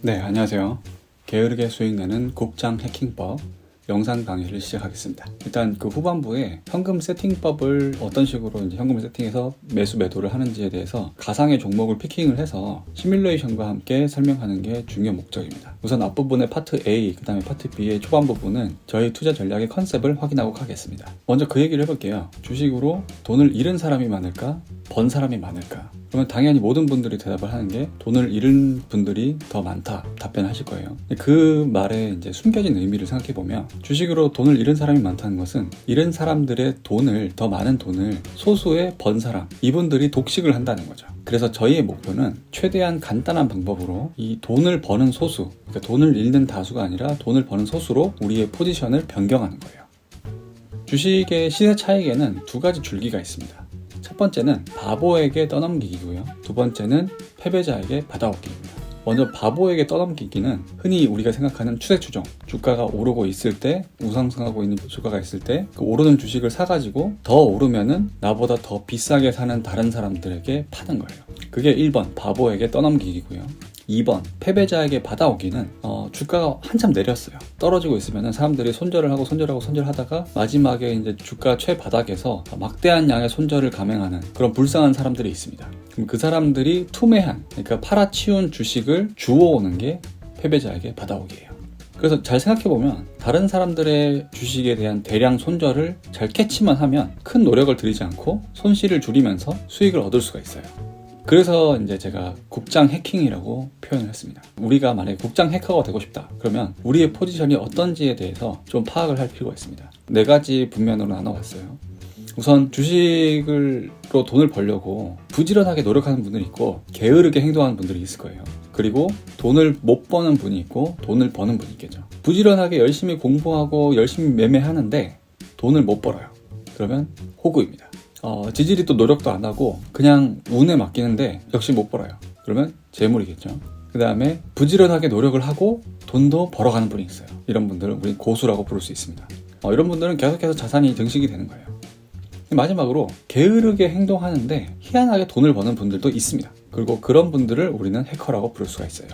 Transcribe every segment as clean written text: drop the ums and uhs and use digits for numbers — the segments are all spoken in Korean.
네, 안녕하세요. 게으르게 수익 내는 국장 해킹법 영상 강의를 시작하겠습니다. 일단 그 후반부에 현금 세팅법을 어떤 식으로 이제 현금을 세팅해서 매수 매도를 하는지에 대해서 가상의 종목을 피킹을 해서 시뮬레이션과 함께 설명하는 게 중요 목적입니다. 우선 앞부분의 파트 A, 그 다음에 파트 B의 초반 부분은 저희 투자 전략의 컨셉을 확인하고 가겠습니다. 먼저 그 얘기를 해볼게요. 주식으로 돈을 잃은 사람이 많을까? 번 사람이 많을까? 그러면 당연히 모든 분들이 대답을 하는 게 돈을 잃은 분들이 더 많다 답변하실 거예요. 그 말에 이제 숨겨진 의미를 생각해 보면 주식으로 돈을 잃은 사람이 많다는 것은 잃은 사람들의 돈을, 더 많은 돈을 소수의 번 사람, 이분들이 독식을 한다는 거죠. 그래서 저희의 목표는 최대한 간단한 방법으로 이 돈을 버는 소수, 그러니까 돈을 잃는 다수가 아니라 돈을 버는 소수로 우리의 포지션을 변경하는 거예요. 주식의 시세 차익에는 두 가지 줄기가 있습니다. 첫 번째는 바보에게 떠넘기기고요. 두 번째는 패배자에게 받아오기입니다. 먼저 바보에게 떠넘기기는 흔히 우리가 생각하는 추세 추종, 주가가 오르고 있을 때, 우상승하고 있는 주가가 있을 때 그 오르는 주식을 사가지고 더 오르면은 나보다 더 비싸게 사는 다른 사람들에게 파는 거예요. 그게 1번 바보에게 떠넘기기고요. 2번 패배자에게 받아오기는 주가가 한참 내렸어요. 떨어지고 있으면 사람들이 손절을 하고 손절하다가 마지막에 이제 주가 최바닥에서 막대한 양의 손절을 감행하는 그런 불쌍한 사람들이 있습니다. 그럼 그 사람들이 투매한, 그러니까 팔아치운 주식을 주워오는 게 패배자에게 받아오기예요. 그래서 잘 생각해보면 다른 사람들의 주식에 대한 대량 손절을 잘 캐치만 하면 큰 노력을 들이지 않고 손실을 줄이면서 수익을 얻을 수가 있어요. 그래서 이제 제가 국장 해킹이라고 표현을 했습니다. 우리가 만약에 국장 해커가 되고 싶다 그러면 우리의 포지션이 어떤지에 대해서 좀 파악을 할 필요가 있습니다. 4가지 분면으로 나눠봤어요. 우선 주식으로 돈을 벌려고 부지런하게 노력하는 분들이 있고 게으르게 행동하는 분들이 있을 거예요. 그리고 돈을 못 버는 분이 있고 돈을 버는 분이 있겠죠. 부지런하게 열심히 공부하고 열심히 매매하는데 돈을 못 벌어요. 그러면 호구입니다. 지질이 또 노력도 안 하고 그냥 운에 맡기는데 역시 못 벌어요. 그러면 재물이겠죠. 그 다음에 부지런하게 노력을 하고 돈도 벌어가는 분이 있어요. 이런 분들은 우리 고수라고 부를 수 있습니다. 이런 분들은 계속해서 자산이 증식이 되는 거예요. 마지막으로 게으르게 행동하는데 희한하게 돈을 버는 분들도 있습니다. 그리고 그런 분들을 우리는 해커라고 부를 수가 있어요.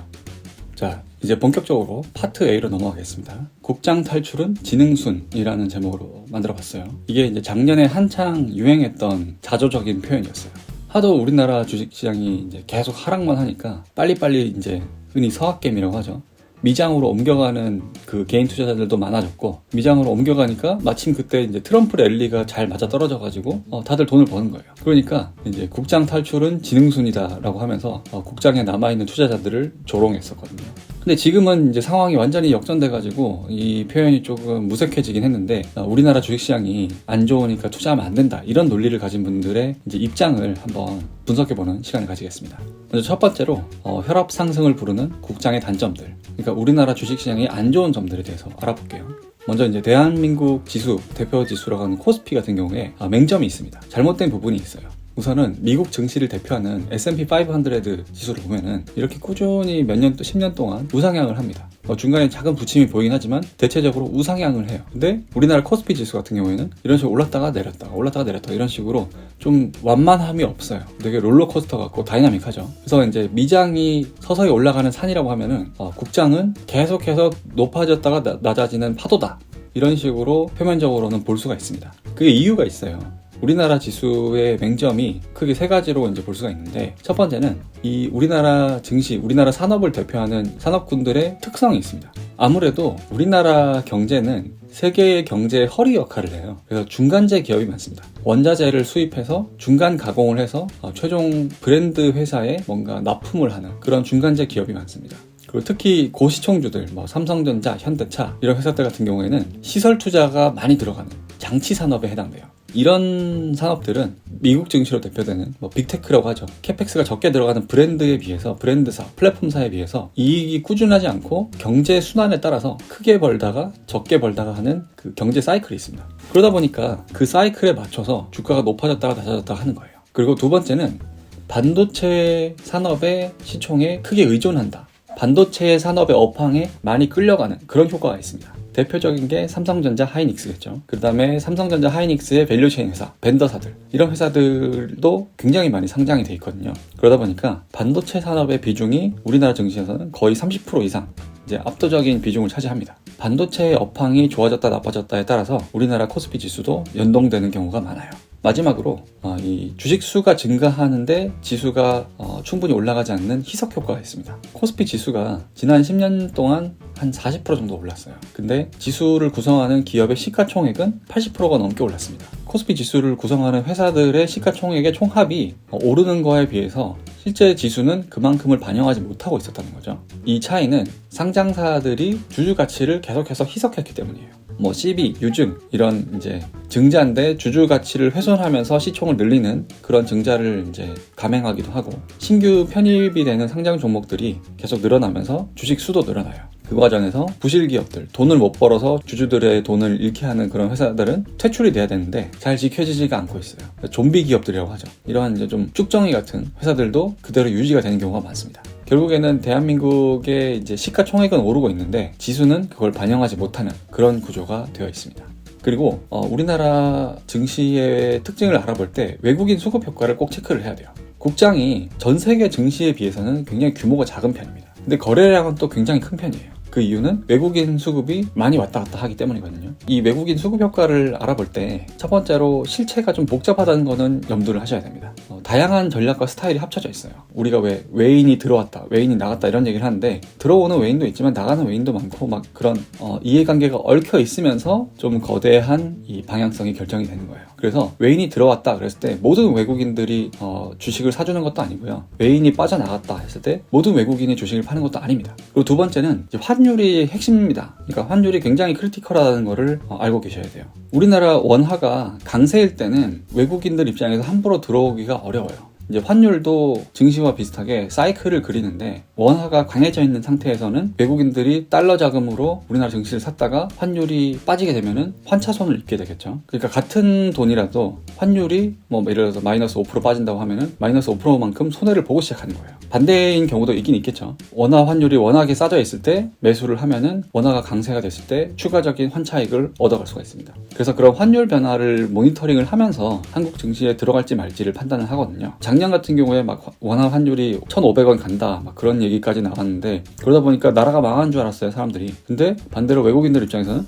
자, 이제 본격적으로 파트 A로 넘어가겠습니다. 국장 탈출은 지능순이라는 제목으로 만들어봤어요. 이게 이제 작년에 한창 유행했던 자조적인 표현이었어요. 하도 우리나라 주식시장이 이제 계속 하락만 하니까 빨리빨리 이제 흔히 서학개미라고 하죠. 미장으로 옮겨가는 그 개인 투자자들도 많아졌고 미장으로 옮겨가니까 마침 그때 이제 트럼프 랠리가 잘 맞아 떨어져가지고 다들 돈을 버는 거예요. 그러니까 이제 국장 탈출은 지능순이다라고 하면서 국장에 남아있는 투자자들을 조롱했었거든요. 근데 지금은 이제 상황이 완전히 역전돼가지고 이 표현이 조금 무색해지긴 했는데 우리나라 주식시장이 안 좋으니까 투자하면 안 된다 이런 논리를 가진 분들의 이제 입장을 한번 분석해보는 시간을 가지겠습니다. 먼저 첫 번째로 혈압 상승을 부르는 국장의 단점들, 그러니까 우리나라 주식시장의 안 좋은 점들에 대해서 알아볼게요. 먼저 이제 대한민국 지수, 대표 지수라고 하는 코스피 같은 경우에 맹점이 있습니다. 잘못된 부분이 있어요. 우선은 미국 증시를 대표하는 S&P 500 지수를 보면은 이렇게 꾸준히 몇 년, 10년 동안 우상향을 합니다. 중간에 작은 부침이 보이긴 하지만 대체적으로 우상향을 해요. 근데 우리나라 코스피 지수 같은 경우에는 이런 식으로 올랐다가 내렸다 이런 식으로 좀 완만함이 없어요. 되게 롤러코스터 같고 다이나믹하죠. 그래서 이제 미장이 서서히 올라가는 산이라고 하면은 국장은 계속해서 높아졌다가 낮아지는 파도다. 이런 식으로 표면적으로는 볼 수가 있습니다. 그게 이유가 있어요. 우리나라 지수의 맹점이 크게 3가지로 이제 볼 수가 있는데, 첫 번째는 이 우리나라 증시, 우리나라 산업을 대표하는 산업군들의 특성이 있습니다. 아무래도 우리나라 경제는 세계의 경제의 허리 역할을 해요. 그래서 중간재 기업이 많습니다. 원자재를 수입해서 중간 가공을 해서 최종 브랜드 회사에 뭔가 납품을 하는 그런 중간재 기업이 많습니다. 그리고 특히 고시총주들, 삼성전자, 현대차 이런 회사들 같은 경우에는 시설 투자가 많이 들어가는 장치 산업에 해당돼요. 이런 산업들은 미국 증시로 대표되는 빅테크라고 하죠. 캐펙스가 적게 들어가는 브랜드에 비해서, 브랜드사, 플랫폼사에 비해서 이익이 꾸준하지 않고 경제 순환에 따라서 크게 벌다가 적게 벌다가 하는 그 경제 사이클이 있습니다. 그러다 보니까 그 사이클에 맞춰서 주가가 높아졌다가 낮아졌다가 하는 거예요. 그리고 두 번째는 반도체 산업의 시총에 크게 의존한다. 반도체 산업의 업황에 많이 끌려가는 그런 효과가 있습니다. 대표적인 게 삼성전자 하이닉스겠죠. 그 다음에 삼성전자 하이닉스의 밸류체인 회사, 벤더사들, 이런 회사들도 굉장히 많이 상장이 돼 있거든요. 그러다 보니까 반도체 산업의 비중이 우리나라 증시에서는 거의 30% 이상 이제 압도적인 비중을 차지합니다. 반도체의 업황이 좋아졌다 나빠졌다에 따라서 우리나라 코스피 지수도 연동되는 경우가 많아요. 마지막으로 이 주식 수가 증가하는데 지수가 충분히 올라가지 않는 희석 효과가 있습니다. 코스피 지수가 지난 10년 동안 한 40% 정도 올랐어요. 근데 지수를 구성하는 기업의 시가총액은 80%가 넘게 올랐습니다. 코스피 지수를 구성하는 회사들의 시가총액의 총합이 오르는 거에 비해서 실제 지수는 그만큼을 반영하지 못하고 있었다는 거죠. 이 차이는 상장사들이 주주 가치를 계속해서 희석했기 때문이에요. CB, 유증 이런 이제 증자인데 주주 가치를 훼손하면서 시총을 늘리는 그런 증자를 이제 감행하기도 하고, 신규 편입이 되는 상장 종목들이 계속 늘어나면서 주식 수도 늘어나요. 그 과정에서 부실 기업들, 돈을 못 벌어서 주주들의 돈을 잃게 하는 그런 회사들은 퇴출이 돼야 되는데 잘 지켜지지가 않고 있어요. 좀비 기업들이라고 하죠. 이러한 이제 좀 쭉정이 같은 회사들도 그대로 유지가 되는 경우가 많습니다. 결국에는 대한민국의 이제 시가총액은 오르고 있는데 지수는 그걸 반영하지 못하는 그런 구조가 되어 있습니다. 그리고 우리나라 증시의 특징을 알아볼 때 외국인 수급 효과를 꼭 체크를 해야 돼요. 국장이 전 세계 증시에 비해서는 굉장히 규모가 작은 편입니다. 근데 거래량은 또 굉장히 큰 편이에요. 그 이유는 외국인 수급이 많이 왔다 갔다 하기 때문이거든요. 이 외국인 수급 효과를 알아볼 때 첫 번째로 실체가 좀 복잡하다는 거는 염두를 하셔야 됩니다. 다양한 전략과 스타일이 합쳐져 있어요. 우리가 왜 외인이 들어왔다, 외인이 나갔다 이런 얘기를 하는데, 들어오는 외인도 있지만 나가는 외인도 많고 막 그런 이해관계가 얽혀 있으면서 좀 거대한 이 방향성이 결정이 되는 거예요. 그래서 외인이 들어왔다 그랬을 때 모든 외국인들이 주식을 사주는 것도 아니고요. 외인이 빠져나갔다 했을 때 모든 외국인이 주식을 파는 것도 아닙니다. 그리고 두 번째는 이제 환율이 핵심입니다. 그러니까 환율이 굉장히 크리티컬하다는 거를 알고 계셔야 돼요. 우리나라 원화가 강세일 때는 외국인들 입장에서 함부로 들어오기가 어려워요. 이제 환율도 증시와 비슷하게 사이클을 그리는데, 원화가 강해져 있는 상태에서는 외국인들이 달러 자금으로 우리나라 증시를 샀다가 환율이 빠지게 되면은 환차손을 입게 되겠죠. 그러니까 같은 돈이라도 환율이 예를 들어서 마이너스 5% 빠진다고 하면은 마이너스 5%만큼 손해를 보고 시작하는 거예요. 반대인 경우도 있긴 있겠죠. 원화 환율이 워낙에 싸져 있을 때 매수를 하면은 원화가 강세가 됐을 때 추가적인 환차익을 얻어갈 수가 있습니다. 그래서 그런 환율 변화를 모니터링을 하면서 한국 증시에 들어갈지 말지를 판단을 하거든요. 작년 같은 경우에 막 원화 환율이 1,500원 간다 막 그런 얘기까지 나왔는데, 그러다 보니까 나라가 망한 줄 알았어요, 사람들이. 근데 반대로 외국인들 입장에서는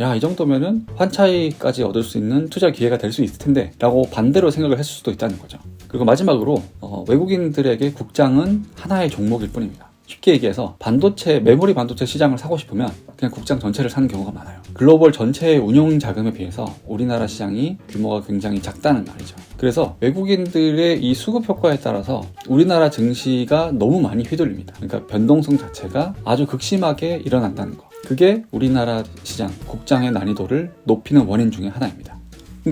야, 이 정도면은 환차익까지 얻을 수 있는 투자 기회가 될 수 있을 텐데 라고 반대로 생각을 했을 수도 있다는 거죠. 그리고 마지막으로 외국인들에게 국장은 하나의 종목일 뿐입니다. 쉽게 얘기해서 메모리 반도체 시장을 사고 싶으면 그냥 국장 전체를 사는 경우가 많아요. 글로벌 전체의 운용 자금에 비해서 우리나라 시장이 규모가 굉장히 작다는 말이죠. 그래서 외국인들의 이 수급 효과에 따라서 우리나라 증시가 너무 많이 휘둘립니다. 그러니까 변동성 자체가 아주 극심하게 일어난다는 거. 그게 우리나라 시장, 국장의 난이도를 높이는 원인 중에 하나입니다.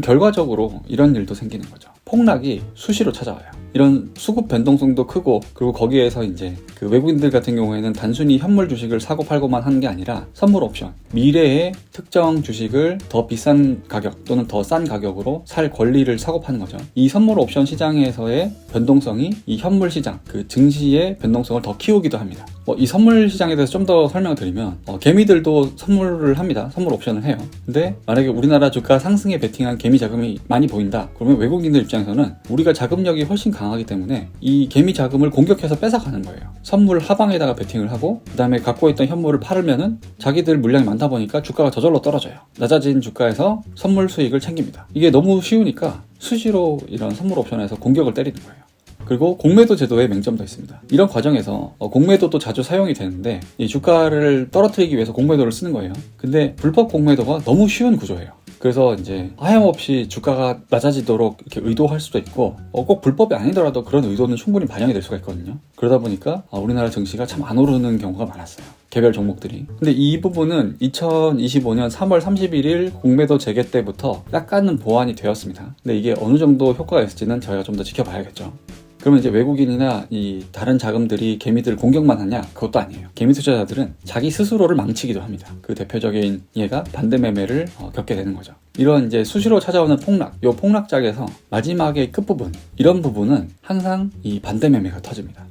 결과적으로 이런 일도 생기는 거죠. 폭락이 수시로 찾아와요. 이런 수급 변동성도 크고, 그리고 거기에서 이제 그 외국인들 같은 경우에는 단순히 현물 주식을 사고 팔고만 하는 게 아니라 선물 옵션, 미래의 특정 주식을 더 비싼 가격 또는 더 싼 가격으로 살 권리를 사고 파는 거죠. 이 선물 옵션 시장에서의 변동성이 이 현물 시장, 그 증시의 변동성을 더 키우기도 합니다. 이 선물 시장에 대해서 좀 더 설명을 드리면, 개미들도 선물을 합니다. 선물 옵션을 해요. 근데 만약에 우리나라 주가 상승에 베팅한 개미 자금이 많이 보인다, 그러면 외국인들 입장에서는 우리가 자금력이 훨씬 강하기 때문에 이 개미 자금을 공격해서 뺏어가는 거예요. 선물 하방에다가 베팅을 하고, 그 다음에 갖고 있던 현물을 팔으면은 자기들 물량이 많다 보니까 주가가 저절로 떨어져요. 낮아진 주가에서 선물 수익을 챙깁니다. 이게 너무 쉬우니까 수시로 이런 선물 옵션에서 공격을 때리는 거예요. 그리고 공매도 제도의 맹점도 있습니다. 이런 과정에서 공매도도 자주 사용이 되는데, 이 주가를 떨어뜨리기 위해서 공매도를 쓰는 거예요. 근데 불법 공매도가 너무 쉬운 구조예요. 그래서 이제 하염없이 주가가 낮아지도록 이렇게 의도할 수도 있고, 꼭 불법이 아니더라도 그런 의도는 충분히 반영이 될 수가 있거든요. 그러다 보니까 우리나라 증시가 참 안 오르는 경우가 많았어요. 개별 종목들이. 근데 이 부분은 2025년 3월 31일 공매도 재개 때부터 약간은 보완이 되었습니다. 근데 이게 어느 정도 효과가 있을지는 저희가 좀 더 지켜봐야겠죠. 그러면 이제 외국인이나 이 다른 자금들이 개미들을 공격만 하냐? 그것도 아니에요. 개미 투자자들은 자기 스스로를 망치기도 합니다. 그 대표적인 예가 반대 매매를 겪게 되는 거죠. 이런 이제 수시로 찾아오는 폭락, 이 폭락작에서 마지막의 끝부분, 이런 부분은 항상 이 반대 매매가 터집니다.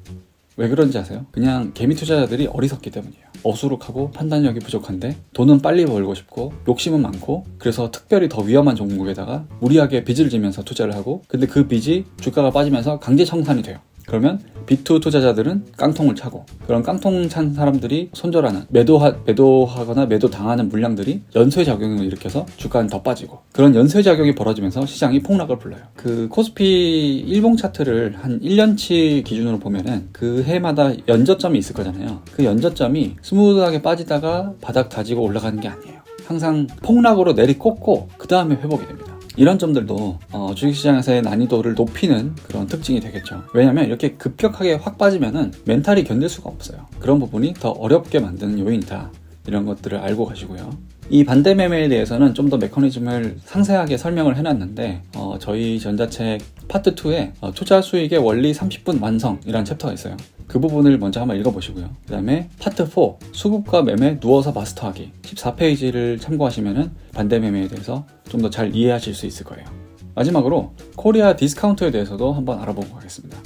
왜 그런지 아세요? 그냥 개미 투자자들이 어리석기 때문이에요. 어수룩하고 판단력이 부족한데 돈은 빨리 벌고 싶고 욕심은 많고, 그래서 특별히 더 위험한 종목에다가 무리하게 빚을 지면서 투자를 하고, 근데 그 빚이 주가가 빠지면서 강제 청산이 돼요. 그러면 빅2 투자자들은 깡통을 차고, 그런 깡통 찬 사람들이 손절하는, 매도하거나 매도당하는 물량들이 연쇄작용을 일으켜서 주가는 더 빠지고, 그런 연쇄작용이 벌어지면서 시장이 폭락을 불러요. 그 코스피 일봉 차트를 한 1년치 기준으로 보면은 그 해마다 연저점이 있을 거잖아요. 그 연저점이 스무드하게 빠지다가 바닥 다지고 올라가는 게 아니에요. 항상 폭락으로 내리꽂고 그 다음에 회복이 됩니다. 이런 점들도 주식시장에서의 난이도를 높이는 그런 특징이 되겠죠. 왜냐하면 이렇게 급격하게 확 빠지면은 멘탈이 견딜 수가 없어요. 그런 부분이 더 어렵게 만드는 요인이다. 이런 것들을 알고 가시고요. 이 반대 매매에 대해서는 좀 더 메커니즘을 상세하게 설명을 해놨는데, 저희 전자책 파트 2에 투자 수익의 원리 30분 완성이라는 챕터가 있어요. 그 부분을 먼저 한번 읽어보시고요. 그 다음에 파트 4 수급과 매매 누워서 마스터하기 14페이지를 참고하시면은 반대 매매에 대해서 좀 더 잘 이해하실 수 있을 거예요. 마지막으로 코리아 디스카운트에 대해서도 한번 알아보고 가겠습니다.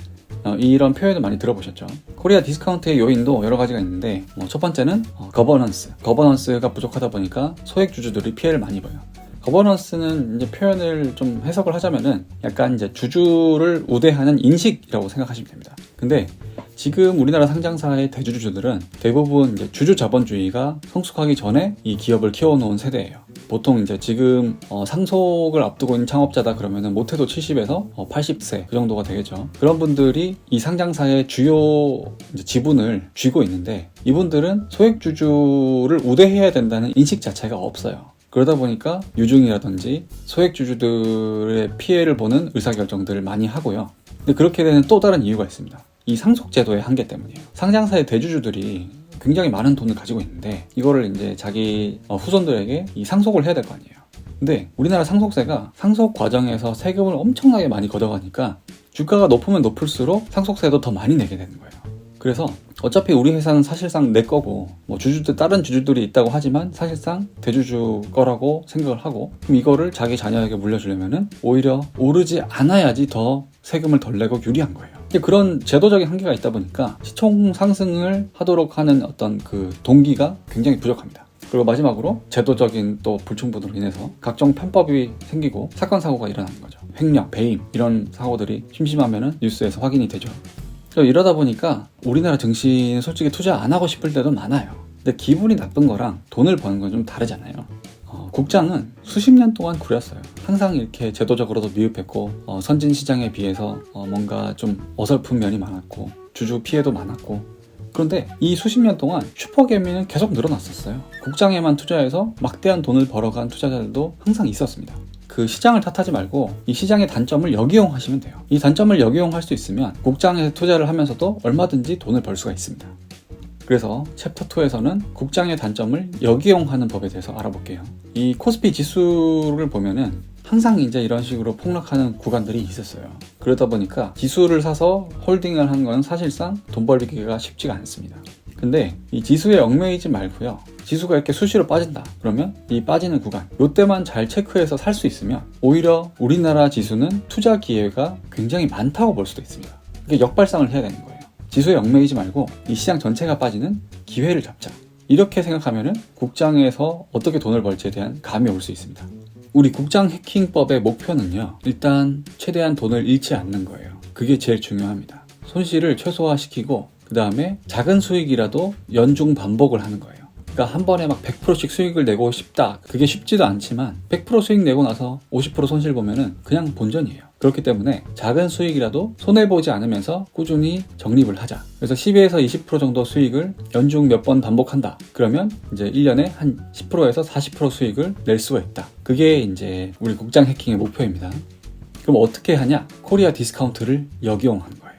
이런 표현을 많이 들어보셨죠? 코리아 디스카운트의 요인도 여러 가지가 있는데, 첫 번째는 거버넌스가 부족하다 보니까 소액주주들이 피해를 많이 봐요. 거버넌스는 이제 표현을 좀 해석을 하자면은 약간 이제 주주를 우대하는 인식이라고 생각하시면 됩니다. 근데 지금 우리나라 상장사의 대주주들은 대부분 이제 주주 자본주의가 성숙하기 전에 이 기업을 키워놓은 세대예요. 보통 이제 지금 상속을 앞두고 있는 창업자다 그러면은 못해도 70에서 80세 그 정도가 되겠죠. 그런 분들이 이 상장사의 주요 이제 지분을 쥐고 있는데, 이분들은 소액주주를 우대해야 된다는 인식 자체가 없어요. 그러다 보니까 유증이라든지 소액주주들의 피해를 보는 의사결정들을 많이 하고요. 근데 그렇게 되는 또 다른 이유가 있습니다. 이 상속제도의 한계 때문이에요. 상장사의 대주주들이 굉장히 많은 돈을 가지고 있는데, 이거를 이제 자기 후손들에게 이 상속을 해야 될 거 아니에요. 근데 우리나라 상속세가 상속 과정에서 세금을 엄청나게 많이 걷어가니까 주가가 높으면 높을수록 상속세도 더 많이 내게 되는 거예요. 그래서 어차피 우리 회사는 사실상 내 거고, 다른 주주들이 있다고 하지만 사실상 대주주 거라고 생각을 하고, 그럼 이거를 자기 자녀에게 물려주려면은 오히려 오르지 않아야지 더 세금을 덜 내고 유리한 거예요. 그런 제도적인 한계가 있다 보니까 시총 상승을 하도록 하는 어떤 그 동기가 굉장히 부족합니다. 그리고 마지막으로 제도적인 또 불충분으로 인해서 각종 편법이 생기고 사건 사고가 일어나는 거죠. 횡령, 배임 이런 사고들이 심심하면은 뉴스에서 확인이 되죠. 이러다 보니까 우리나라 증시는 솔직히 투자 안 하고 싶을 때도 많아요. 근데 기분이 나쁜 거랑 돈을 버는 건 좀 다르잖아요. 국장은 수십 년 동안 구렸어요. 항상 이렇게 제도적으로도 미흡했고, 선진 시장에 비해서 뭔가 좀 어설픈 면이 많았고, 주주 피해도 많았고, 그런데 이 수십 년 동안 슈퍼개미는 계속 늘어났었어요. 국장에만 투자해서 막대한 돈을 벌어간 투자자들도 항상 있었습니다. 그 시장을 탓하지 말고 이 시장의 단점을 역이용하시면 돼요. 이 단점을 역이용할 수 있으면 국장에 투자를 하면서도 얼마든지 돈을 벌 수가 있습니다. 그래서 챕터 2에서는 국장의 단점을 역이용하는 법에 대해서 알아볼게요. 이 코스피 지수를 보면은 항상 이제 이런 식으로 폭락하는 구간들이 있었어요. 그러다 보니까 지수를 사서 홀딩을 하는 건 사실상 돈 벌기가 쉽지가 않습니다. 근데 이 지수에 얽매이지 말고요. 지수가 이렇게 수시로 빠진다. 그러면 이 빠지는 구간, 이때만 잘 체크해서 살 수 있으면 오히려 우리나라 지수는 투자 기회가 굉장히 많다고 볼 수도 있습니다. 이게 역발상을 해야 되는 거예요. 지수에 얽매이지 말고 이 시장 전체가 빠지는 기회를 잡자. 이렇게 생각하면은 국장에서 어떻게 돈을 벌지에 대한 감이 올 수 있습니다. 우리 국장 해킹법의 목표는요, 일단 최대한 돈을 잃지 않는 거예요. 그게 제일 중요합니다. 손실을 최소화시키고 그 다음에 작은 수익이라도 연중 반복을 하는 거예요. 그러니까 한 번에 막 100%씩 수익을 내고 싶다. 그게 쉽지도 않지만 100% 수익 내고 나서 50% 손실 보면은 그냥 본전이에요. 그렇기 때문에 작은 수익이라도 손해보지 않으면서 꾸준히 적립을 하자. 그래서 10에서 20% 정도 수익을 연중 몇 번 반복한다. 그러면 이제 1년에 한 10%에서 40% 수익을 낼 수가 있다. 그게 이제 우리 국장 해킹의 목표입니다. 그럼 어떻게 하냐? 코리아 디스카운트를 역이용하는 거예요.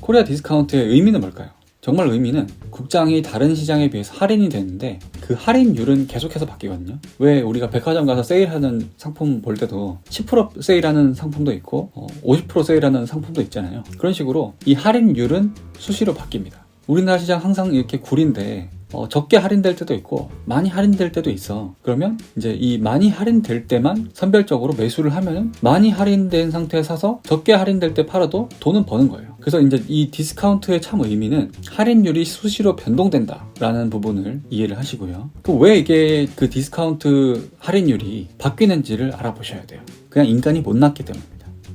코리아 디스카운트의 의미는 뭘까요? 정말 의미는 국장이 다른 시장에 비해서 할인이 되는데 그 할인율은 계속해서 바뀌거든요. 왜 우리가 백화점 가서 세일하는 상품 볼 때도 10% 세일하는 상품도 있고 50% 세일하는 상품도 있잖아요. 그런 식으로 이 할인율은 수시로 바뀝니다. 우리나라 시장 항상 이렇게 구린데 적게 할인될 때도 있고 많이 할인될 때도 있어. 그러면 이제 이 많이 할인될 때만 선별적으로 매수를 하면은 많이 할인된 상태에 사서 적게 할인될 때 팔아도 돈은 버는 거예요. 그래서 이제 이 디스카운트의 참 의미는 할인율이 수시로 변동된다라는 부분을 이해를 하시고요. 왜 이게 그 디스카운트 할인율이 바뀌는지를 알아보셔야 돼요. 그냥 인간이 못났기 때문입니다.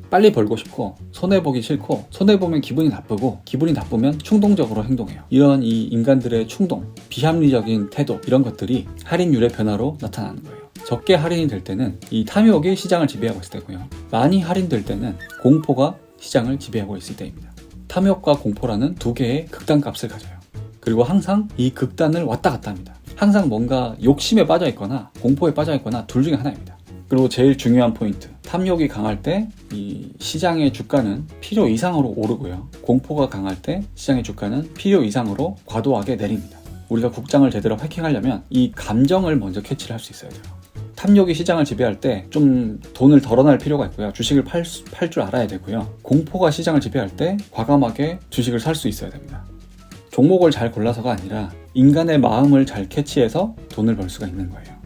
빨리 벌고 싶고 손해보기 싫고 손해보면 기분이 나쁘고 기분이 나쁘면 충동적으로 행동해요. 이런 이 인간들의 충동, 비합리적인 태도 이런 것들이 할인율의 변화로 나타나는 거예요. 적게 할인이 될 때는 이 탐욕이 시장을 지배하고 있을 때고요. 많이 할인될 때는 공포가 시장을 지배하고 있을 때입니다. 탐욕과 공포라는 두 개의 극단값을 가져요. 그리고 항상 이 극단을 왔다 갔다 합니다. 항상 뭔가 욕심에 빠져 있거나 공포에 빠져 있거나 둘 중에 하나입니다. 그리고 제일 중요한 포인트, 탐욕이 강할 때 이 시장의 주가는 필요 이상으로 오르고요. 공포가 강할 때 시장의 주가는 필요 이상으로 과도하게 내립니다. 우리가 국장을 제대로 해킹하려면 이 감정을 먼저 캐치를 할 수 있어야 돼요. 탐욕이 시장을 지배할 때 좀 돈을 덜어낼 필요가 있고요. 주식을 팔 줄 알아야 되고요. 공포가 시장을 지배할 때 과감하게 주식을 살 수 있어야 됩니다. 종목을 잘 골라서가 아니라 인간의 마음을 잘 캐치해서 돈을 벌 수가 있는 거예요.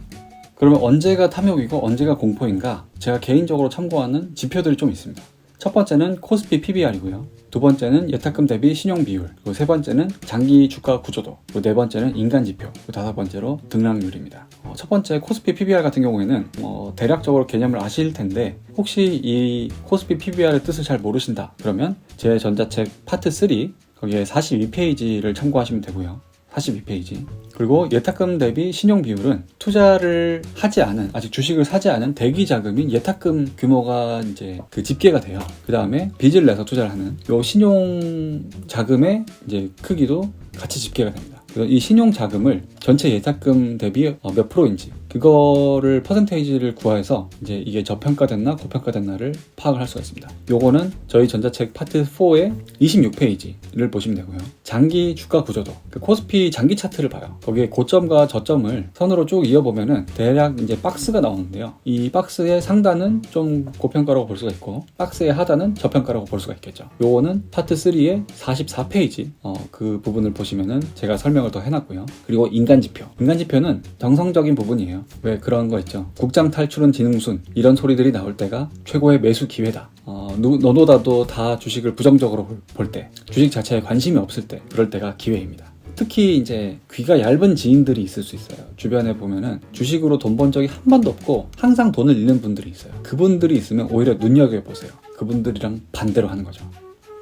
그러면 언제가 탐욕이고 언제가 공포인가? 제가 개인적으로 참고하는 지표들이 좀 있습니다. 첫 번째는 코스피 PBR이고요. 두 번째는 예탁금 대비 신용 비율, 그리고 세 번째는 장기 주가 구조도, 그리고 네 번째는 인간 지표, 그리고 다섯 번째로 등락률입니다. 첫 번째 코스피 PBR 같은 경우에는 대략적으로 개념을 아실 텐데 혹시 이 코스피 PBR의 뜻을 잘 모르신다 그러면 제 전자책 파트 3 거기에 42페이지를 참고하시면 되고요. 42페이지. 그리고 예탁금 대비 신용 비율은 투자를 하지 않은, 아직 주식을 사지 않은 대기 자금인 예탁금 규모가 이제 그 집계가 돼요. 그 다음에 빚을 내서 투자를 하는 요 신용 자금의 이제 크기도 같이 집계가 됩니다. 그래서 이 신용 자금을 전체 예탁금 대비 몇 프로인지 그거를 퍼센테이지를 구해서 이제 이게 저평가됐나 고평가됐나를 파악을 할 수가 있습니다. 요거는 저희 전자책 파트 4의 26페이지를 보시면 되고요. 장기 주가 구조도, 그 코스피 장기 차트를 봐요. 거기에 고점과 저점을 선으로 쭉 이어보면은 대략 이제 박스가 나오는데요. 이 박스의 상단은 좀 고평가라고 볼 수가 있고 박스의 하단은 저평가라고 볼 수가 있겠죠. 요거는 파트 3의 44페이지 그 부분을 보시면은 제가 설명을 더 해놨고요. 그리고 인간지표. 인간지표는 정성적인 부분이에요. 왜 그런 거 있죠. 국장 탈출은 지능순 이런 소리들이 나올 때가 최고의 매수 기회다. 너보다도 다 주식을 부정적으로 볼 때, 주식 자체에 관심이 없을 때, 그럴 때가 기회입니다. 특히 이제 귀가 얇은 지인들이 있을 수 있어요. 주변에 보면은 주식으로 돈 번 적이 한 번도 없고 항상 돈을 잃는 분들이 있어요. 그분들이 있으면 오히려 눈여겨보세요. 그분들이랑 반대로 하는 거죠.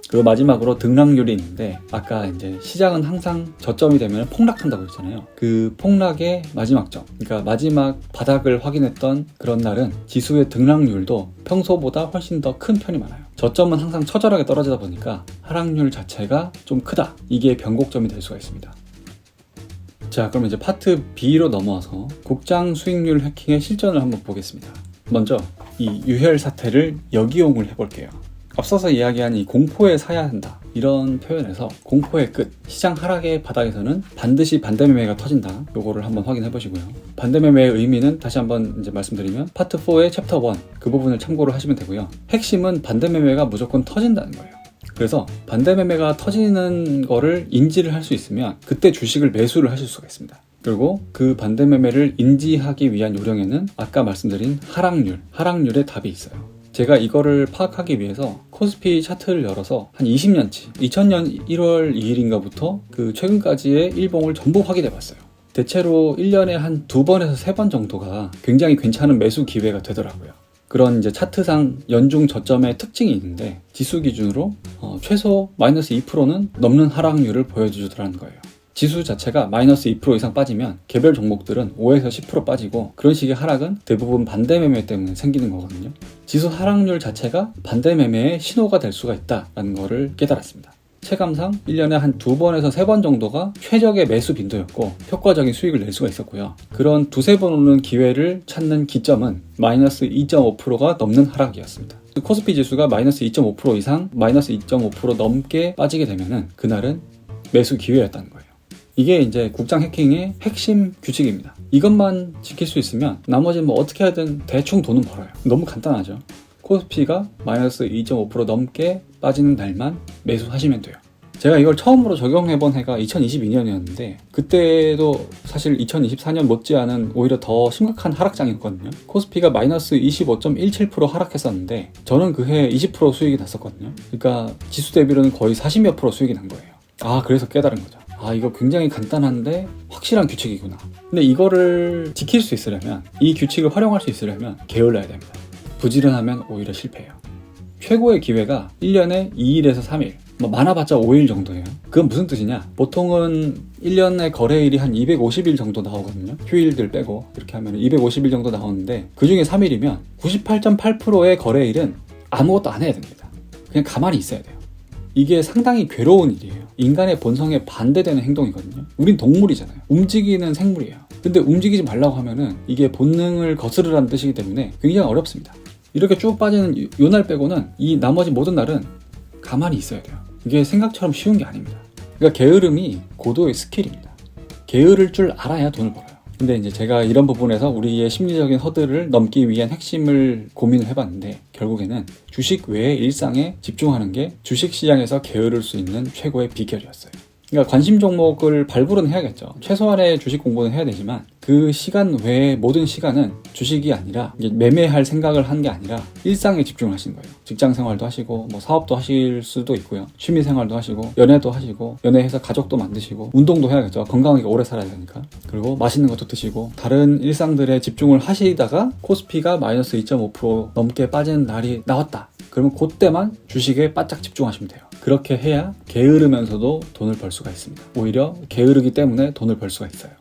그리고 마지막으로 등락률이 있는데 아까 이제 시장은 항상 저점이 되면 폭락한다고 했잖아요. 그 폭락의 마지막 점, 그러니까 마지막 바닥을 확인했던 그런 날은 지수의 등락률도 평소보다 훨씬 더 큰 편이 많아요. 저점은 항상 처절하게 떨어지다 보니까 하락률 자체가 좀 크다. 이게 변곡점이 될 수가 있습니다. 자, 그럼 이제 파트 B로 넘어와서 국장 수익률 해킹의 실전을 한번 보겠습니다. 먼저 이 유혈 사태를 역이용을 해볼게요. 앞서서 이야기한 이 공포에 사야 한다 이런 표현에서 공포의 끝, 시장 하락의 바닥에서는 반드시 반대매매가 터진다. 요거를 한번 확인해 보시고요. 반대매매의 의미는 다시 한번 이제 말씀드리면 파트 4의 챕터 1 그 부분을 참고를 하시면 되고요. 핵심은 반대매매가 무조건 터진다는 거예요. 그래서 반대매매가 터지는 거를 인지를 할 수 있으면 그때 주식을 매수를 하실 수가 있습니다. 그리고 그 반대매매를 인지하기 위한 요령에는 아까 말씀드린 하락률의 답이 있어요. 제가 이거를 파악하기 위해서 코스피 차트를 열어서 한 20년치 2000년 1월 2일인가부터 그 최근까지의 일봉을 전부 확인해 봤어요. 대체로 1년에 한 2번에서 3번 정도가 굉장히 괜찮은 매수 기회가 되더라고요. 그런 이제 차트상 연중 저점의 특징이 있는데 지수 기준으로 최소 마이너스 2%는 넘는 하락률을 보여주더라는 거예요. 지수 자체가 마이너스 2% 이상 빠지면 개별 종목들은 5에서 10% 빠지고 그런 식의 하락은 대부분 반대매매 때문에 생기는 거거든요. 지수 하락률 자체가 반대매매의 신호가 될 수가 있다는 거를 깨달았습니다. 체감상 1년에 한 2번에서 3번 정도가 최적의 매수 빈도였고 효과적인 수익을 낼 수가 있었고요. 그런 두세 번 오는 기회를 찾는 기점은 마이너스 2.5%가 넘는 하락이었습니다. 코스피 지수가 마이너스 2.5% 이상 마이너스 2.5% 넘게 빠지게 되면은 그날은 매수 기회였다는 거예요. 이게 이제 국장 해킹의 핵심 규칙입니다. 이것만 지킬 수 있으면 나머지는 뭐 어떻게 하든 대충 돈은 벌어요. 너무 간단하죠. 코스피가 마이너스 2.5% 넘게 빠지는 날만 매수하시면 돼요. 제가 이걸 처음으로 적용해본 해가 2022년이었는데 그때도 사실 2024년 못지않은 오히려 더 심각한 하락장이었거든요. 코스피가 마이너스 25.17% 하락했었는데 저는 그 해 20% 수익이 났었거든요. 그러니까 지수 대비로는 거의 40몇 % 수익이 난 거예요. 그래서 깨달은 거죠. 이거 굉장히 간단한데 확실한 규칙이구나. 근데 이거를 지킬 수 있으려면, 이 규칙을 활용할 수 있으려면 게을러야 됩니다. 부지런하면 오히려 실패해요. 최고의 기회가 1년에 2일에서 3일, 많아봤자 5일 정도예요. 그건 무슨 뜻이냐? 보통은 1년에 거래일이 한 250일 정도 나오거든요. 휴일들 빼고 이렇게 하면 250일 정도 나오는데 그 중에 3일이면 98.8%의 거래일은 아무것도 안 해야 됩니다. 그냥 가만히 있어야 돼요. 이게 상당히 괴로운 일이에요. 인간의 본성에 반대되는 행동이거든요. 우린 동물이잖아요. 움직이는 생물이에요. 근데 움직이지 말라고 하면은 이게 본능을 거스르라는 뜻이기 때문에 굉장히 어렵습니다. 이렇게 쭉 빠지는 요 날 빼고는 이 나머지 모든 날은 가만히 있어야 돼요. 이게 생각처럼 쉬운 게 아닙니다. 그러니까 게으름이 고도의 스킬입니다. 게으를 줄 알아야 돈을 벌어요. 근데 이제 제가 이런 부분에서 우리의 심리적인 허들을 넘기 위한 핵심을 고민을 해봤는데 결국에는 주식 외의 일상에 집중하는 게 주식 시장에서 게으를 수 있는 최고의 비결이었어요. 그러니까 관심 종목을 발굴은 해야겠죠. 최소한의 주식 공부는 해야 되지만 그 시간 외의 모든 시간은 주식이 아니라 이게 매매할 생각을 한 게 아니라 일상에 집중을 하시는 거예요. 직장 생활도 하시고 사업도 하실 수도 있고요. 취미 생활도 하시고 연애도 하시고 연애해서 가족도 만드시고 운동도 해야겠죠. 건강하게 오래 살아야 되니까. 그리고 맛있는 것도 드시고 다른 일상들에 집중을 하시다가 코스피가 마이너스 2.5% 넘게 빠지는 날이 나왔다. 그러면 그때만 주식에 바짝 집중하시면 돼요. 그렇게 해야 게으르면서도 돈을 벌 수가 있습니다. 오히려 게으르기 때문에 돈을 벌 수가 있어요.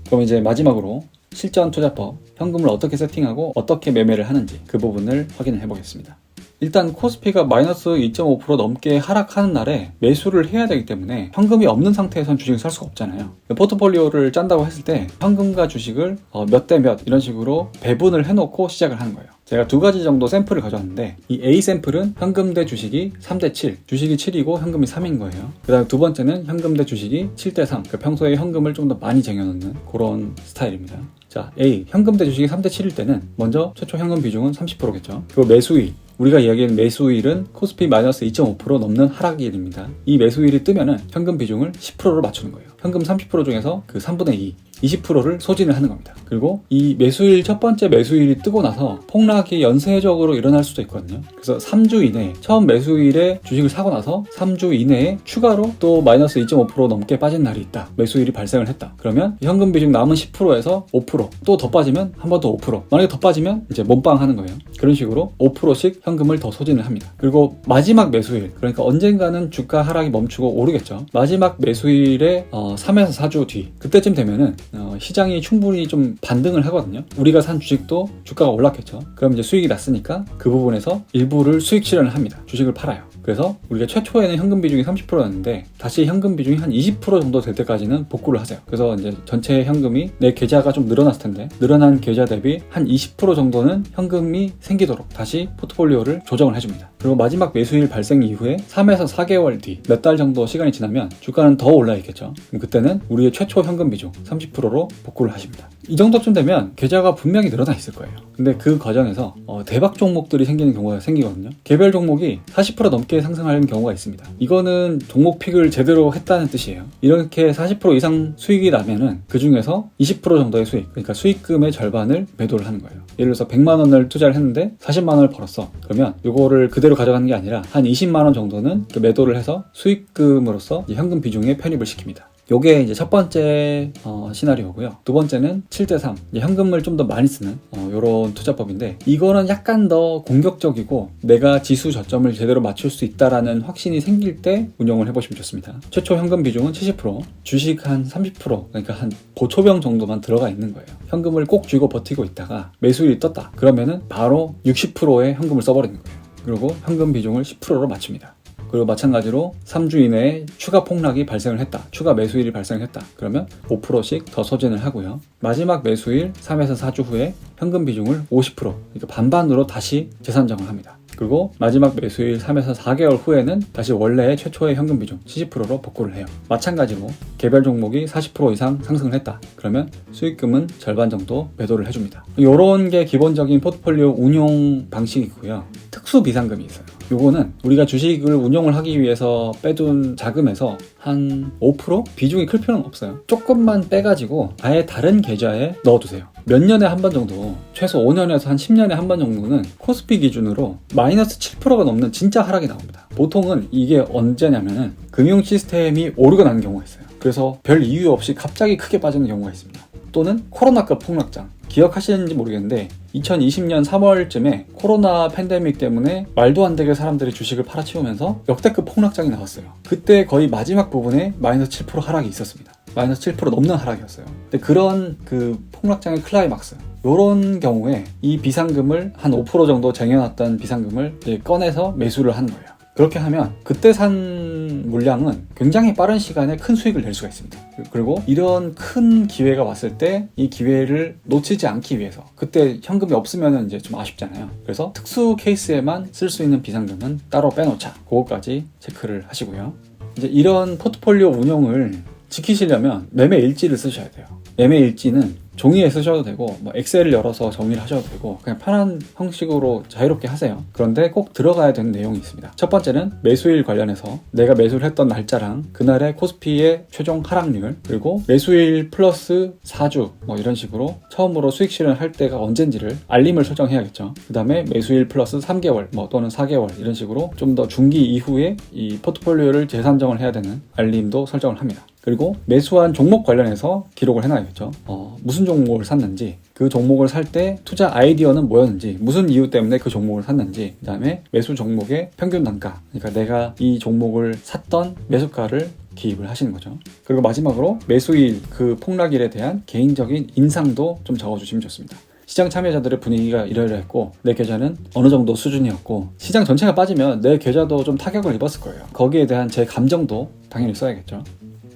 그럼 이제 마지막으로 실전 투자법, 현금을 어떻게 세팅하고 어떻게 매매를 하는지 그 부분을 확인을 해보겠습니다. 일단 코스피가 마이너스 2.5% 넘게 하락하는 날에 매수를 해야 되기 때문에 현금이 없는 상태에선 주식을 살 수가 없잖아요. 포트폴리오를 짠다고 했을 때 현금과 주식을 몇 대 몇 이런 식으로 배분을 해놓고 시작을 하는 거예요. 제가 두 가지 정도 샘플을 가져왔는데 이 A 샘플은 현금 대 주식이 3대 7, 주식이 7이고 현금이 3인 거예요. 그 다음에 두 번째는 현금 대 주식이 7대 3, 그러니까 평소에 현금을 좀 더 많이 쟁여놓는 그런 스타일입니다. 자, A, 현금 대 주식이 3대 7일 때는 먼저 최초 현금 비중은 30%겠죠. 그리고 매수일, 우리가 이야기하는 매수일은 코스피 마이너스 2.5% 넘는 하락일입니다. 이 매수일이 뜨면은 현금 비중을 10%로 맞추는 거예요. 현금 30% 중에서 그 3분의 2, 20%를 소진을 하는 겁니다. 그리고 이 매수일, 첫 번째 매수일이 뜨고 나서 폭락이 연쇄적으로 일어날 수도 있거든요. 그래서 3주 이내에, 처음 매수일에 주식을 사고 나서 3주 이내에 추가로 또 마이너스 2.5% 넘게 빠진 날이 있다. 매수일이 발생을 했다. 그러면 현금 비중 남은 10%에서 5%, 또 더 빠지면 한 번 더 5%, 만약에 더 빠지면 이제 몸빵 하는 거예요. 그런 식으로 5%씩 현금을 더 소진을 합니다. 그리고 마지막 매수일, 그러니까 언젠가는 주가 하락이 멈추고 오르겠죠. 마지막 매수일에 3에서 4주 뒤, 그때쯤 되면은 시장이 충분히 좀 반등을 하거든요. 우리가 산 주식도 주가가 올랐겠죠. 그럼 이제 수익이 났으니까 그 부분에서 일부를 수익 실현을 합니다. 주식을 팔아요. 그래서 우리가 최초에는 현금 비중이 30%였는데 다시 현금 비중이 한 20% 정도 될 때까지는 복구를 하세요. 그래서 이제 전체 현금이, 내 계좌가 좀 늘어났을 텐데 늘어난 계좌 대비 한 20% 정도는 현금이 생기도록 다시 포트폴리오를 조정을 해줍니다. 그리고 마지막 매수일 발생 이후에 3에서 4개월 뒤, 몇 달 정도 시간이 지나면 주가는 더 올라 있겠죠. 그럼 그때는 우리의 최초 현금 비중 30%로 복구를 하십니다. 이 정도쯤 되면 계좌가 분명히 늘어나 있을 거예요. 근데 그 과정에서 대박 종목들이 생기는 경우가 생기거든요. 개별 종목이 40% 넘게 상승하는 경우가 있습니다. 이거는 종목 픽을 제대로 했다는 뜻이에요. 이렇게 40% 이상 수익이 나면은 그 중에서 20% 정도의 수익, 그러니까 수익금의 절반을 매도를 하는 거예요. 예를 들어서 100만 원을 투자를 했는데 40만 원을 벌었어. 그러면 이거를 그대로 가져가는 게 아니라 한 20만 원 정도는 매도를 해서 수익금으로서 현금 비중에 편입을 시킵니다. 요게 이제 첫 번째 시나리오고요. 두 번째는 7대 3, 현금을 좀 더 많이 쓰는 요런 투자법인데, 이거는 약간 더 공격적이고 내가 지수 저점을 제대로 맞출 수 있다라는 확신이 생길 때 운영을 해보시면 좋습니다. 최초 현금 비중은 70%, 주식 한 30%, 그러니까 한 고초병 정도만 들어가 있는 거예요. 현금을 꼭 쥐고 버티고 있다가 매수일이 떴다. 그러면은 바로 60%의 현금을 써버리는 거예요. 그리고 현금 비중을 10%로 맞춥니다. 그리고 마찬가지로 3주 이내에 추가 폭락이 발생을 했다. 추가 매수일이 발생했다. 그러면 5%씩 더 소진을 하고요. 마지막 매수일 3에서 4주 후에 현금 비중을 50%, 그러니까 반반으로 다시 재산정을 합니다. 그리고 마지막 매수일 3에서 4개월 후에는 다시 원래의 최초의 현금 비중 70%로 복구를 해요. 마찬가지로 개별 종목이 40% 이상 상승을 했다. 그러면 수익금은 절반 정도 매도를 해줍니다. 이런 게 기본적인 포트폴리오 운용 방식이고요. 특수 비상금이 있어요. 요거는 우리가 주식을 운용을 하기 위해서 빼둔 자금에서 한 5%? 비중이 클 필요는 없어요. 조금만 빼가지고 아예 다른 계좌에 넣어두세요. 몇 년에 한 번 정도, 최소 5년에서 한 10년에 한 번 정도는 코스피 기준으로 마이너스 7%가 넘는 진짜 하락이 나옵니다. 보통은 이게 언제냐면은 금융 시스템이 오르고 난 경우가 있어요. 그래서 별 이유 없이 갑자기 크게 빠지는 경우가 있습니다. 또는 코로나급 폭락장. 기억하시는지 모르겠는데 2020년 3월쯤에 코로나 팬데믹 때문에 말도 안 되게 사람들이 주식을 팔아치우면서 역대급 폭락장이 나왔어요. 그때 거의 마지막 부분에 마이너스 7% 하락이 있었습니다. 마이너스 7% 넘는 하락이었어요. 근데 그런 그 폭락장의 클라이막스, 이런 경우에 이 비상금을 한 5% 정도 쟁여놨던 비상금을 이제 꺼내서 매수를 한 거예요. 그렇게 하면 그때 산 물량은 굉장히 빠른 시간에 큰 수익을 낼 수가 있습니다. 그리고 이런 큰 기회가 왔을 때 이 기회를 놓치지 않기 위해서, 그때 현금이 없으면 이제 좀 아쉽잖아요. 그래서 특수 케이스에만 쓸 수 있는 비상금은 따로 빼놓자. 그거까지 체크를 하시고요. 이제 이런 포트폴리오 운용을 지키시려면 매매 일지를 쓰셔야 돼요. 매매 일지는 종이에 쓰셔도 되고 엑셀을 열어서 정리를 하셔도 되고 그냥 편한 형식으로 자유롭게 하세요. 그런데 꼭 들어가야 되는 내용이 있습니다. 첫 번째는 매수일 관련해서 내가 매수를 했던 날짜랑 그날의 코스피의 최종 하락률, 그리고 매수일 플러스 4주 이런 식으로 처음으로 수익 실현할 때가 언젠지를 알림을 설정해야겠죠. 그 다음에 매수일 플러스 3개월 또는 4개월 이런 식으로 좀 더 중기 이후에 이 포트폴리오를 재산정을 해야 되는 알림도 설정을 합니다. 그리고 매수한 종목 관련해서 기록을 해놔야겠죠. 무슨 종목을 샀는지, 그 종목을 살 때 투자 아이디어는 뭐였는지, 무슨 이유 때문에 그 종목을 샀는지, 그 다음에 매수 종목의 평균 단가, 그러니까 내가 이 종목을 샀던 매수가를 기입을 하시는 거죠. 그리고 마지막으로 매수일, 그 폭락일에 대한 개인적인 인상도 좀 적어주시면 좋습니다. 시장 참여자들의 분위기가 이러이러했고 내 계좌는 어느 정도 수준이었고 시장 전체가 빠지면 내 계좌도 좀 타격을 입었을 거예요. 거기에 대한 제 감정도 당연히 써야겠죠.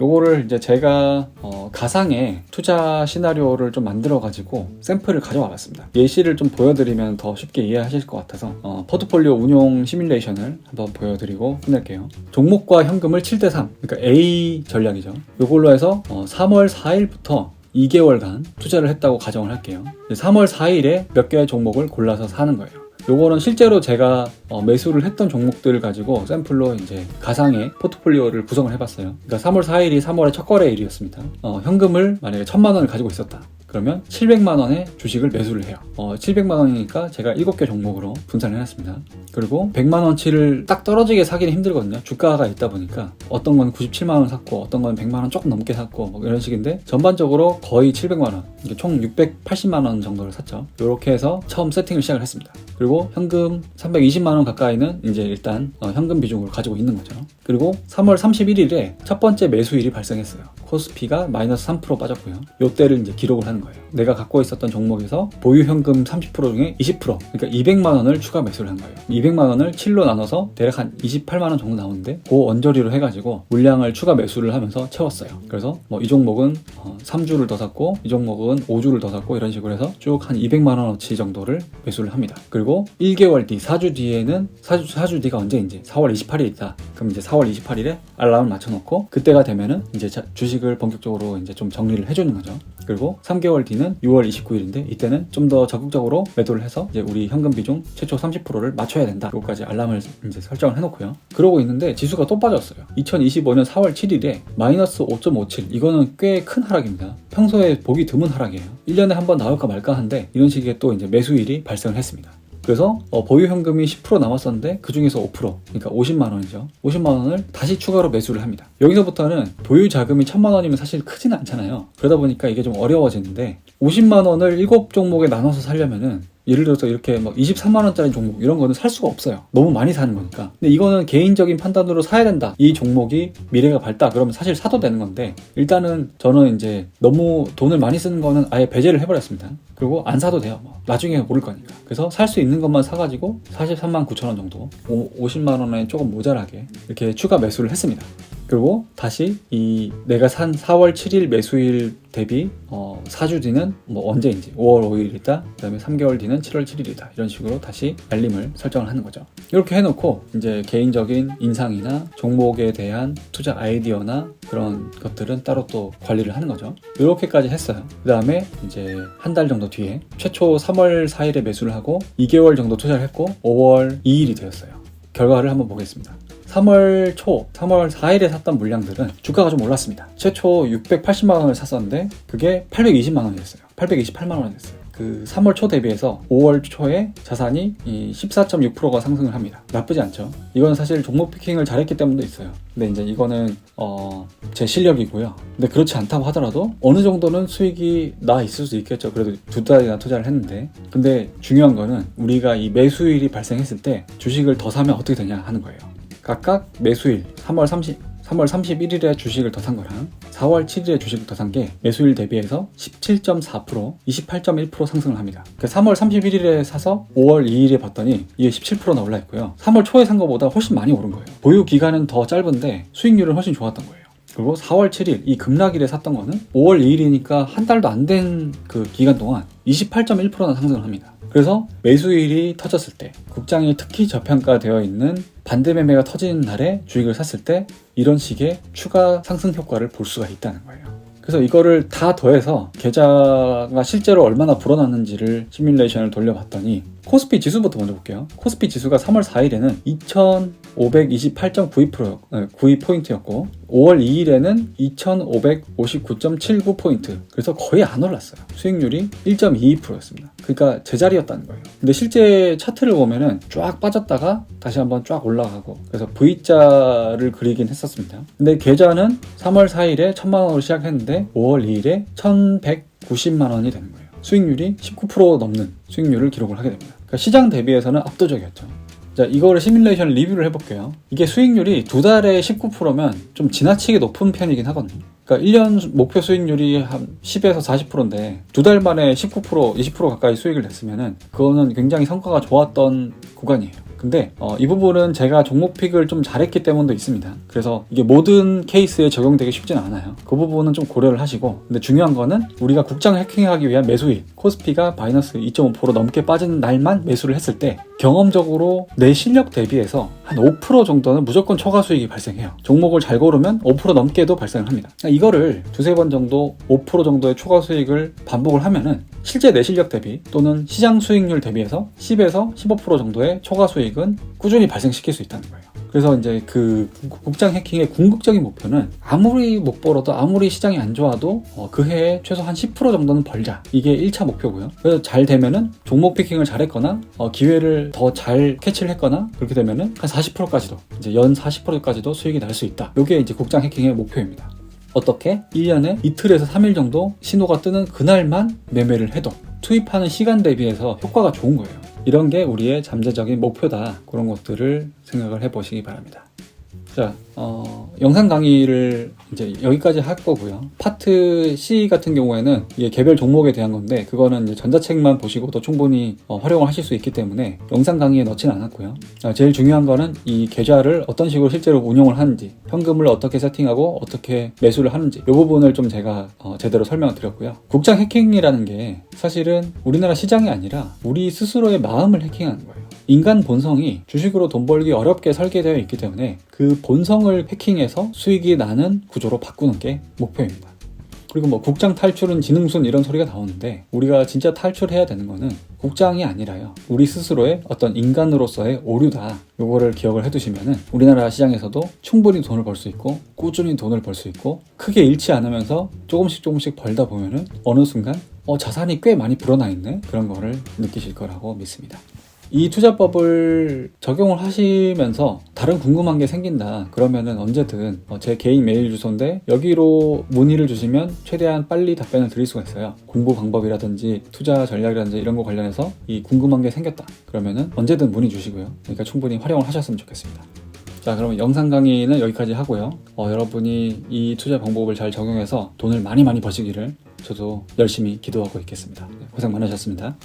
요거를 이제 제가 가상의 투자 시나리오를 좀 만들어 가지고 샘플을 가져와 봤습니다. 예시를 좀 보여드리면 더 쉽게 이해하실 것 같아서 포트폴리오 운용 시뮬레이션을 한번 보여드리고 끝낼게요. 종목과 현금을 7대3, 그러니까 A 전략이죠. 요걸로 해서 3월 4일부터 2개월간 투자를 했다고 가정을 할게요. 3월 4일에 몇 개의 종목을 골라서 사는 거예요. 요거는 실제로 제가 매수를 했던 종목들을 가지고 샘플로 이제 가상의 포트폴리오를 구성을 해봤어요. 그러니까 3월 4일이 3월의 첫 거래일이었습니다. 현금을 만약에 1000만 원을 가지고 있었다. 그러면 700만 원의 주식을 매수를 해요. 700만 원이니까 제가 7개 종목으로 분산을 해놨습니다. 그리고 100만 원치를 딱 떨어지게 사기는 힘들거든요. 주가가 있다 보니까 어떤 건 97만 원 샀고 어떤 건 100만 원 조금 넘게 샀고 이런 식인데 전반적으로 거의 700만 원, 총 680만 원 정도를 샀죠. 이렇게 해서 처음 세팅을 시작을 했습니다. 그리고 현금 320만 원 가까이는 이제 일단 현금 비중으로 가지고 있는 거죠. 그리고 3월 31일에 첫 번째 매수일이 발생했어요. 코스피가 마이너스 3% 빠졌고요. 요때를 이제 기록을 하는 거예요. 내가 갖고 있었던 종목에서 보유 현금 30% 중에 20%, 그러니까 200만 원을 추가 매수를 한 거예요. 200만 원을 7로 나눠서 대략 한 28만 원 정도 나오는데 그 언저리로 해가지고 물량을 추가 매수를 하면서 채웠어요. 그래서 이 종목은 3주를 더 샀고 이 종목은 5주를 더 샀고 이런 식으로 해서 쭉 한 200만 원어치 정도를 매수를 합니다. 그리고 1개월 뒤, 4주 뒤에는 4주 뒤가 언제인지 4월 28일이다. 그럼 이제 4월 28일에 알람을 맞춰놓고 그때가 되면은 이제 주식을 본격적으로 이제 좀 정리를 해주는 거죠. 그리고 3개월 뒤는 6월 29일인데 이때는 좀 더 적극적으로 매도를 해서 이제 우리 현금 비중 최초 30%를 맞춰야 된다. 그거까지 알람을 이제 설정을 해놓고요. 그러고 있는데 지수가 또 빠졌어요. 2025년 4월 7일에 마이너스 5.57. 이거는 꽤 큰 하락입니다. 평소에 보기 드문 하락이에요. 1년에 한 번 나올까 말까 한데 이런 식의 또 이제 매수일이 발생을 했습니다. 그래서 보유 현금이 10% 남았었는데 그 중에서 5%, 그러니까 50만 원이죠. 50만 원을 다시 추가로 매수를 합니다. 여기서부터는 보유 자금이 1000만 원이면 사실 크지는 않잖아요. 그러다 보니까 이게 좀 어려워지는데 50만 원을 7종목에 나눠서 살려면은 예를 들어서 이렇게 막 23만 원짜리 종목 이런 거는 살 수가 없어요. 너무 많이 사는 거니까. 근데 이거는 개인적인 판단으로 사야 된다. 이 종목이 미래가 밝다. 그러면 사실 사도 되는 건데 일단은 저는 이제 너무 돈을 많이 쓰는 거는 아예 배제를 해버렸습니다. 그리고 안 사도 돼요. 나중에 오를 거니까. 그래서 살 수 있는 것만 사가지고 43만 9천 원 정도, 50만 원에 조금 모자라게 이렇게 추가 매수를 했습니다. 그리고 다시 이 내가 산 4월 7일 매수일 대비 4주 뒤는 언제인지 5월 5일이다. 그 다음에 3개월 뒤는 7월 7일이다. 이런 식으로 다시 알림을 설정을 하는 거죠. 이렇게 해놓고 이제 개인적인 인상이나 종목에 대한 투자 아이디어나 그런 것들은 따로 또 관리를 하는 거죠. 이렇게까지 했어요. 그 다음에 이제 한 달 정도 뒤에 최초 3월 4일에 매수를 하고 2개월 정도 투자를 했고 5월 2일이 되었어요. 결과를 한번 보겠습니다. 3월 4일에 샀던 물량들은 주가가 좀 올랐습니다. 최초 680만 원을 샀었는데 그게 820만 원이 됐어요. 828만 원이 됐어요. 그 3월 초 대비해서 5월 초에 자산이 14.6%가 상승을 합니다. 나쁘지 않죠. 이건 사실 종목 피킹을 잘했기 때문도 있어요. 근데 이제 이거는 제 실력이고요. 근데 그렇지 않다고 하더라도 어느 정도는 수익이 나 있을 수 있겠죠. 그래도 2달이나 투자를 했는데. 근데 중요한 거는 우리가 이 매수일이 발생했을 때 주식을 더 사면 어떻게 되냐 하는 거예요. 각각 매수일 3월 31일에 주식을 더 산 거랑 4월 7일에 주식을 더 산 게 매수일 대비해서 17.4%, 28.1% 상승을 합니다. 3월 31일에 사서 5월 2일에 봤더니 이게 17%나 올라 있고요. 3월 초에 산 것보다 훨씬 많이 오른 거예요. 보유 기간은 더 짧은데 수익률은 훨씬 좋았던 거예요. 그리고 4월 7일 이 급락일에 샀던 거는 5월 2일이니까 한 달도 안 된 그 기간 동안 28.1%나 상승을 합니다. 그래서 매수일이 터졌을 때 국장이 특히 저평가되어 있는 반대 매매가 터지는 날에 주식을 샀을 때 이런 식의 추가 상승 효과를 볼 수가 있다는 거예요. 그래서 이거를 다 더해서 계좌가 실제로 얼마나 불어났는지를 시뮬레이션을 돌려봤더니 코스피 지수부터 먼저 볼게요. 코스피 지수가 3월 4일에는 2520.92%였고 5월 2일에는 2559.79포인트. 그래서 거의 안 올랐어요. 수익률이 1.22%였습니다. 그러니까 제자리였다는 거예요. 근데 실제 차트를 보면은 쫙 빠졌다가 다시 한번 쫙 올라가고 그래서 V자를 그리긴 했었습니다. 근데 계좌는 3월 4일에 1000만 원으로 시작했는데 5월 2일에 1190만 원이 되는 거예요. 수익률이 19% 넘는 수익률을 기록을 하게 됩니다. 그러니까 시장 대비해서는 압도적이었죠. 자, 이거를 시뮬레이션 리뷰를 해볼게요. 이게 수익률이 2달에 19%면 좀 지나치게 높은 편이긴 하거든요. 그러니까 1년 목표 수익률이 한 10에서 40%인데 2달 만에 19%, 20% 가까이 수익을 냈으면은 그거는 굉장히 성과가 좋았던 구간이에요. 근데 이 부분은 제가 종목 픽을 좀 잘했기 때문도 있습니다. 그래서 이게 모든 케이스에 적용되기 쉽지는 않아요. 그 부분은 좀 고려를 하시고, 근데 중요한 거는 우리가 국장 해킹하기 위한 매수일 코스피가 마이너스 2.5% 넘게 빠진 날만 매수를 했을 때 경험적으로 내 실력 대비해서 한 5% 정도는 무조건 초과 수익이 발생해요. 종목을 잘 고르면 5% 넘게도 발생을 합니다. 이거를 두세 번 정도 5% 정도의 초과 수익을 반복을 하면은 실제 내 실력 대비 또는 시장 수익률 대비해서 10에서 15% 정도의 초과 수익은 꾸준히 발생시킬 수 있다는 거예요. 그래서 이제 그 국장 해킹의 궁극적인 목표는 아무리 못 벌어도 아무리 시장이 안 좋아도 그 해에 최소 한 10% 정도는 벌자. 이게 1차 목표고요. 그래서 잘 되면은 종목 피킹을 잘했거나 기회를 더 잘 캐치를 했거나 그렇게 되면은 한 40%까지도 이제 연 40%까지도 수익이 날 수 있다. 이게 이제 국장 해킹의 목표입니다. 어떻게? 1년에 이틀에서 3일 정도 신호가 뜨는 그날만 매매를 해도 투입하는 시간 대비해서 효과가 좋은 거예요. 이런 게 우리의 잠재적인 목표다. 그런 것들을 생각을 해보시기 바랍니다. 자, 영상 강의를 이제 여기까지 할 거고요. 파트 C 같은 경우에는 이게 개별 종목에 대한 건데 그거는 이제 전자책만 보시고도 충분히 활용을 하실 수 있기 때문에 영상 강의에 넣지는 않았고요. 제일 중요한 거는 이 계좌를 어떤 식으로 실제로 운용을 하는지, 현금을 어떻게 세팅하고 어떻게 매수를 하는지 이 부분을 좀 제가 제대로 설명을 드렸고요. 국장 해킹이라는 게 사실은 우리나라 시장이 아니라 우리 스스로의 마음을 해킹하는 거예요. 인간 본성이 주식으로 돈 벌기 어렵게 설계되어 있기 때문에 그 본성을 해킹해서 수익이 나는 구조로 바꾸는 게 목표입니다. 그리고 뭐 국장 탈출은 지능순 이런 소리가 나오는데 우리가 진짜 탈출해야 되는 거는 국장이 아니라요. 우리 스스로의 어떤 인간으로서의 오류다. 요거를 기억을 해두시면은 우리나라 시장에서도 충분히 돈을 벌 수 있고 꾸준히 돈을 벌 수 있고 크게 잃지 않으면서 조금씩 벌다 보면은 어느 순간 자산이 꽤 많이 불어나 있네. 그런 거를 느끼실 거라고 믿습니다. 이 투자법을 적용을 하시면서 다른 궁금한 게 생긴다 그러면은 언제든 제 개인 메일 주소인데 여기로 문의를 주시면 최대한 빨리 답변을 드릴 수가 있어요. 공부 방법이라든지 투자 전략이라든지 이런 거 관련해서 이 궁금한 게 생겼다 그러면은 언제든 문의 주시고요. 그러니까 충분히 활용을 하셨으면 좋겠습니다. 자, 그러면 영상 강의는 여기까지 하고요. 여러분이 이 투자 방법을 잘 적용해서 돈을 많이 버시기를 저도 열심히 기도하고 있겠습니다. 고생 많으셨습니다.